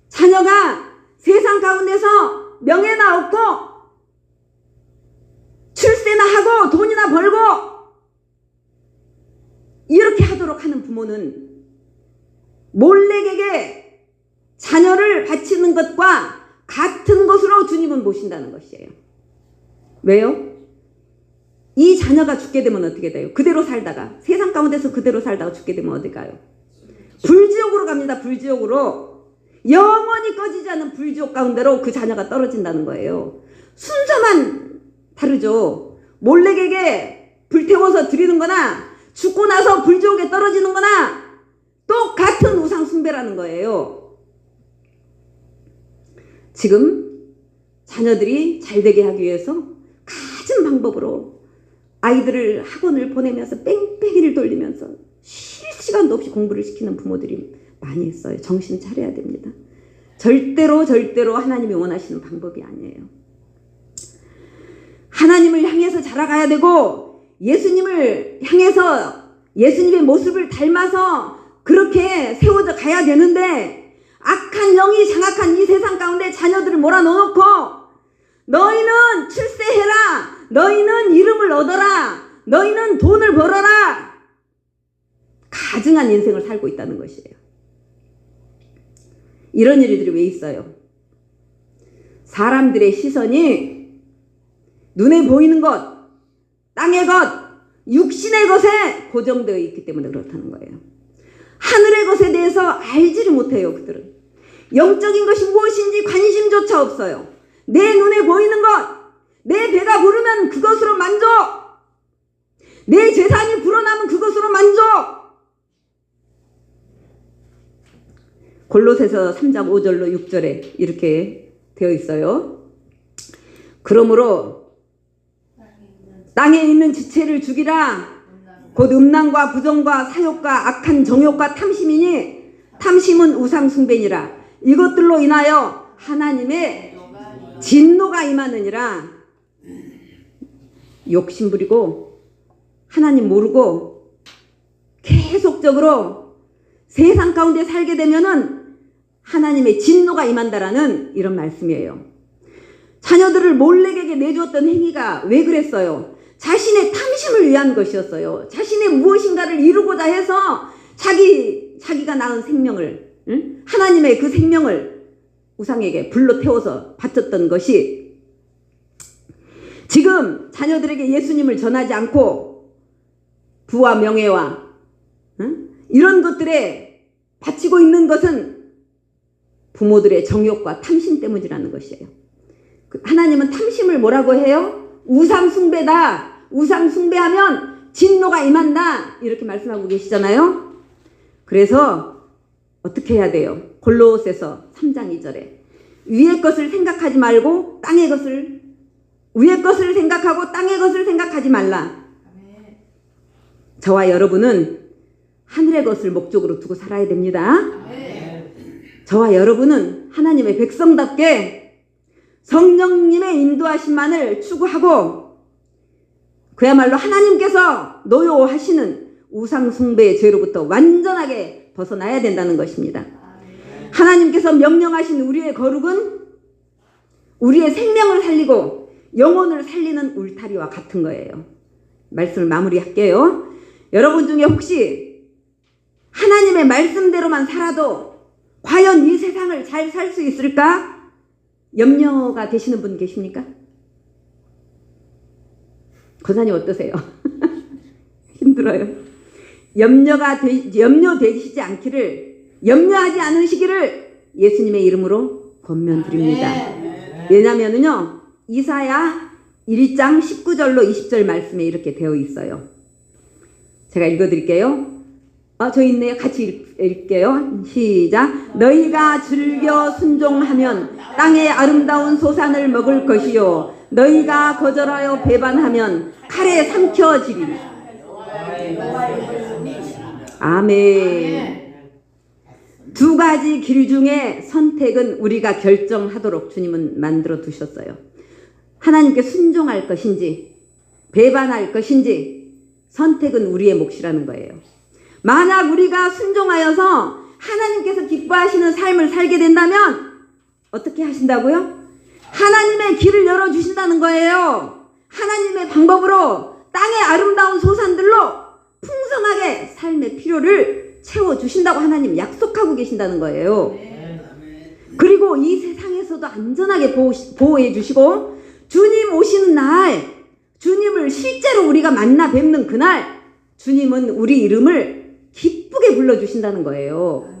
[SPEAKER 1] 자녀가 세상 가운데서 명예나 얻고 출세나 하고 돈이나 벌고 이렇게 하도록 하는 부모는 몰렉에게 자녀를 바치는 것과 같은 것으로 주님은 보신다는 것이에요. 왜요? 이 자녀가 죽게 되면 어떻게 돼요? 그대로 살다가, 세상 가운데서 그대로 살다가 죽게 되면 어디 가요? 불지옥으로 갑니다. 불지옥으로. 영원히 꺼지지 않는 불지옥 가운데로 그 자녀가 떨어진다는 거예요. 순서만 다르죠. 몰렉에게 불태워서 드리는 거나 죽고 나서 불지옥에 떨어지는 거나 똑같은 우상 숭배라는 거예요. 지금 자녀들이 잘 되게 하기 위해서 갖은 방법으로 아이들을 학원을 보내면서 뺑뺑이를 돌리면서 쉴 시간도 없이 공부를 시키는 부모들이 많이 있어요. 정신 차려야 됩니다. 절대로 하나님이 원하시는 방법이 아니에요. 하나님을 향해서 자라가야 되고, 예수님을 향해서 예수님의 모습을 닮아서 그렇게 세워져 가야 되는데, 악한 영이 장악한 이 세상 가운데 자녀들을 몰아넣어놓고 너희는 출세해라, 너희는 이름을 얻어라, 너희는 돈을 벌어라, 가증한 인생을 살고 있다는 것이에요. 이런 일들이 왜 있어요? 사람들의 시선이 눈에 보이는 것, 땅의 것, 육신의 것에 고정되어 있기 때문에 그렇다는 거예요. 하늘의 것에 대해서 알지를 못해요. 그들은 영적인 것이 무엇인지 관심조차 없어요. 내 눈에 보이는 것, 내 배가 부르면 그것으로 만족, 내 재산이 불어나면 그것으로 만족. 골로새서 3장 5절로 6절에 이렇게 되어 있어요. 그러므로 땅에 있는 지체를 죽이라. 곧 음란과 부정과 사욕과 악한 정욕과 탐심이니 탐심은 우상 숭배니라. 이것들로 인하여 하나님의 진노가 임하느니라. 욕심부리고 하나님 모르고 계속적으로 세상 가운데 살게 되면은 하나님의 진노가 임한다라는 이런 말씀이에요. 자녀들을 몰래에게 내주었던 행위가 왜 그랬어요? 자신의 탐심을 위한 것이었어요. 자신의 무엇인가를 이루고자 해서 자기가 낳은 생명을, 하나님의 그 생명을 우상에게 불러 태워서 바쳤던 것이, 지금 자녀들에게 예수님을 전하지 않고 부와 명예와 이런 것들에 바치고 있는 것은 부모들의 정욕과 탐심 때문이라는 것이에요. 하나님은 탐심을 뭐라고 해요? 우상 숭배다. 우상 숭배하면 진노가 임한다. 이렇게 말씀하고 계시잖아요. 그래서 어떻게 해야 돼요? 골로새서 3장 2절에 위의 것을 생각하지 말고 땅의 것을, 위의 것을 생각하고 땅의 것을 생각하지 말라. 저와 여러분은 하늘의 것을 목적으로 두고 살아야 됩니다. 저와 여러분은 하나님의 백성답게 성령님의 인도하심만을 추구하고 그야말로 하나님께서 노여워하시는 우상 숭배의 죄로부터 완전하게 벗어나야 된다는 것입니다. 하나님께서 명령하신 우리의 거룩은 우리의 생명을 살리고 영혼을 살리는 울타리와 같은 거예요. 말씀을 마무리할게요. 여러분 중에 혹시 하나님의 말씀대로만 살아도 과연 이 세상을 잘 살 수 있을까? 염려가 되시는 분 계십니까? 권사님 어떠세요? 힘들어요. 염려되시지 않기를, 염려하지 않으시기를 예수님의 이름으로 권면드립니다. 왜냐면은요, 이사야 1장 19절로 20절 말씀에 이렇게 되어 있어요. 제가 읽어드릴게요. 저 있네요. 같이 읽게요. 시작. 너희가 즐겨 순종하면 땅의 아름다운 소산을 먹을 것이요 너희가 거절하여 배반하면 칼에 삼켜지리라. 아멘. 두 가지 길 중에 선택은 우리가 결정하도록 주님은 만들어 두셨어요. 하나님께 순종할 것인지 배반할 것인지 선택은 우리의 몫이라는 거예요. 만약 우리가 순종하여서 하나님께서 기뻐하시는 삶을 살게 된다면 어떻게 하신다고요? 하나님의 길을 열어주신다는 거예요. 하나님의 방법으로 땅의 아름다운 소산들로 풍성하게 삶의 필요를 채워주신다고 하나님 약속하고 계신다는 거예요. 그리고 이 세상에서도 안전하게 보호해 주시고 주님 오시는 날, 주님을 실제로 우리가 만나 뵙는 그날 주님은 우리 이름을 기쁘게 불러주신다는 거예요.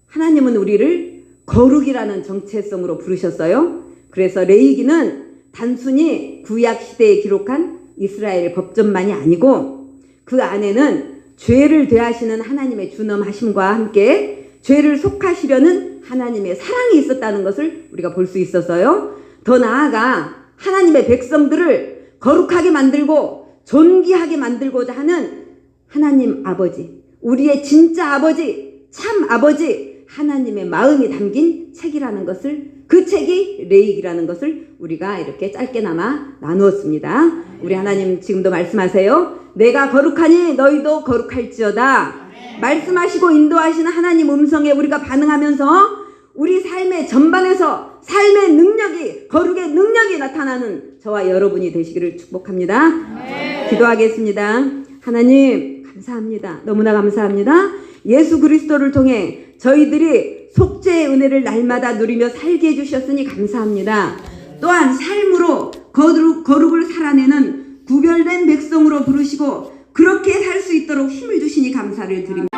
[SPEAKER 1] 하나님은 우리를 거룩이라는 정체성으로 부르셨어요. 그래서 레위기는 단순히 구약 시대에 기록한 이스라엘 법전만이 아니고 그 안에는 죄를 대하시는 하나님의 준엄하심과 함께 죄를 속하시려는 하나님의 사랑이 있었다는 것을 우리가 볼 수 있었어요. 더 나아가 하나님의 백성들을 거룩하게 만들고 존귀하게 만들고자 하는 하나님 아버지, 우리의 진짜 아버지, 참 아버지 하나님의 마음이 담긴 책이라는 것을, 그 책이 레위기라는 것을 우리가 이렇게 짧게나마 나누었습니다. 우리 하나님 지금도 말씀하세요. 내가 거룩하니 너희도 거룩할지어다. 말씀하시고 인도하시는 하나님 음성에 우리가 반응하면서 우리 삶의 전반에서 삶의 능력이, 거룩의 능력이 나타나는 저와 여러분이 되시기를 축복합니다. 기도하겠습니다. 하나님 감사합니다. 너무나 감사합니다. 예수 그리스도를 통해 저희들이 속죄의 은혜를 날마다 누리며 살게 해주셨으니 감사합니다. 또한 삶으로 거룩을 살아내는 구별된 백성으로 부르시고 그렇게 살 수 있도록 힘을 주시니 감사를 드립니다.